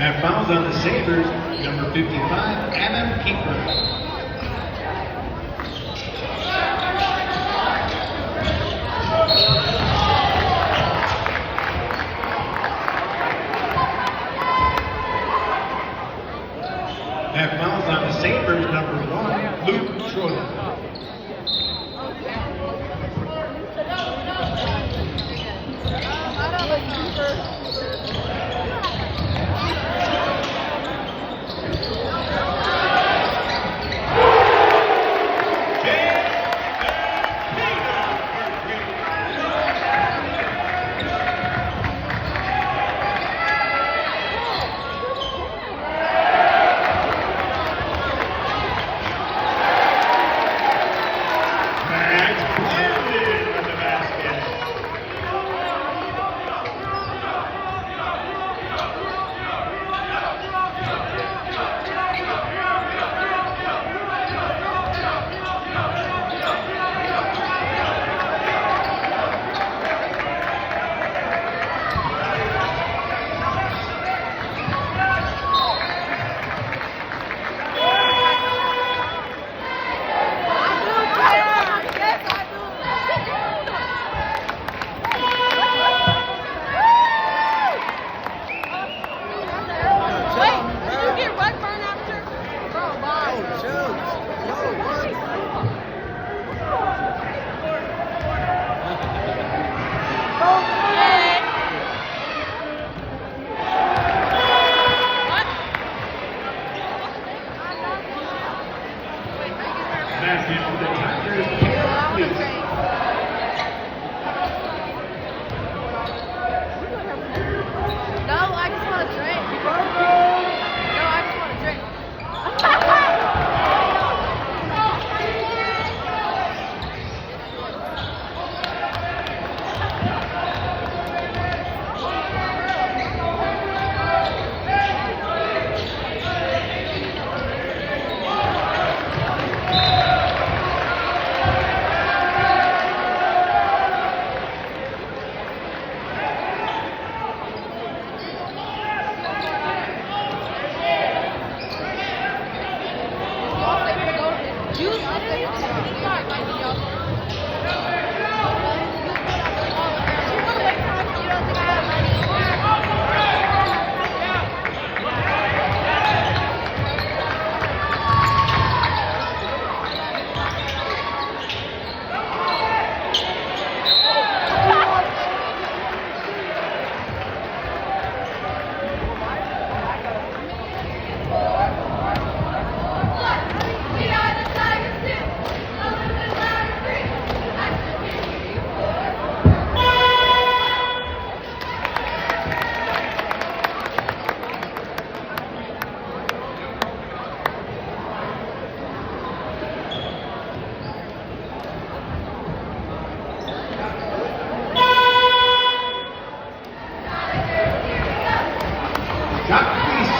That fouls on the Sabres, number 55, Adam Keeper. That fouls on the Sabres, number 1, Luke Schroeder.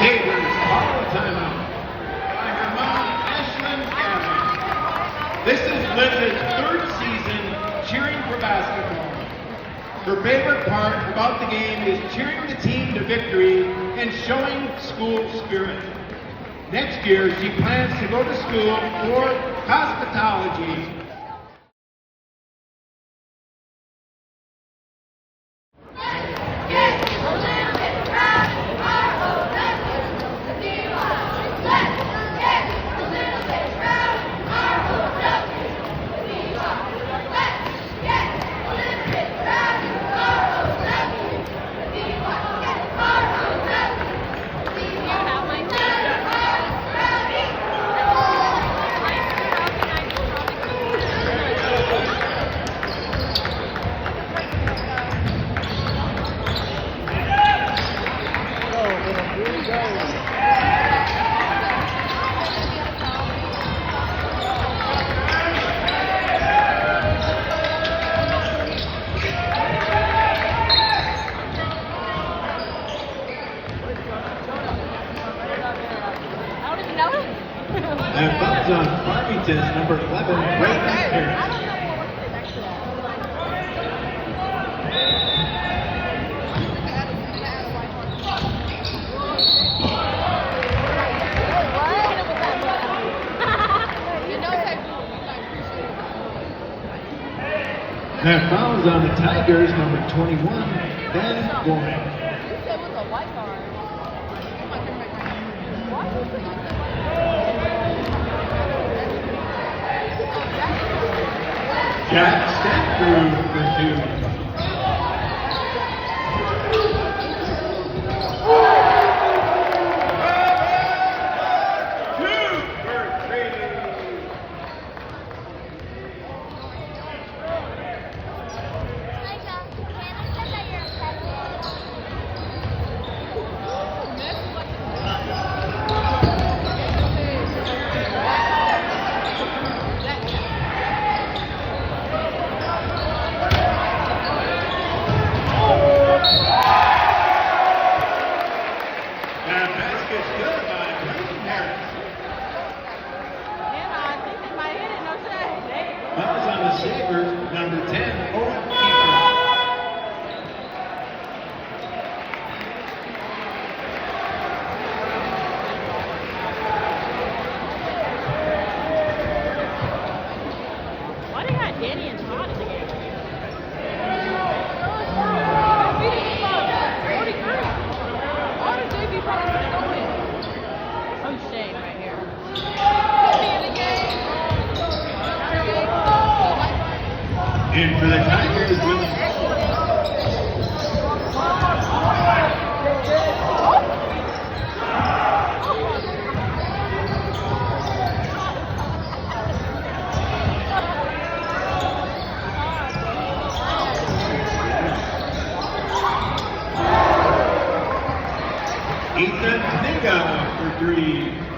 Sabres call a timeout by her mom, Ashlyn Gavin. This is Liz's third season cheering for basketball. Her favorite part about the game is cheering the team to victory and showing school spirit. Next year, she plans to go to school for cosmetology. And fouls on the Tigers, number 21, Ben Gorman. You said it was a white card. Why would you say Jack Stanford for 2. Fouls on the Sabres, number 10, Owen Kiefer. why they got Danny and Todd in the game? Oh, shame right here. In for the Tigers, William. Ethan Minga for 3.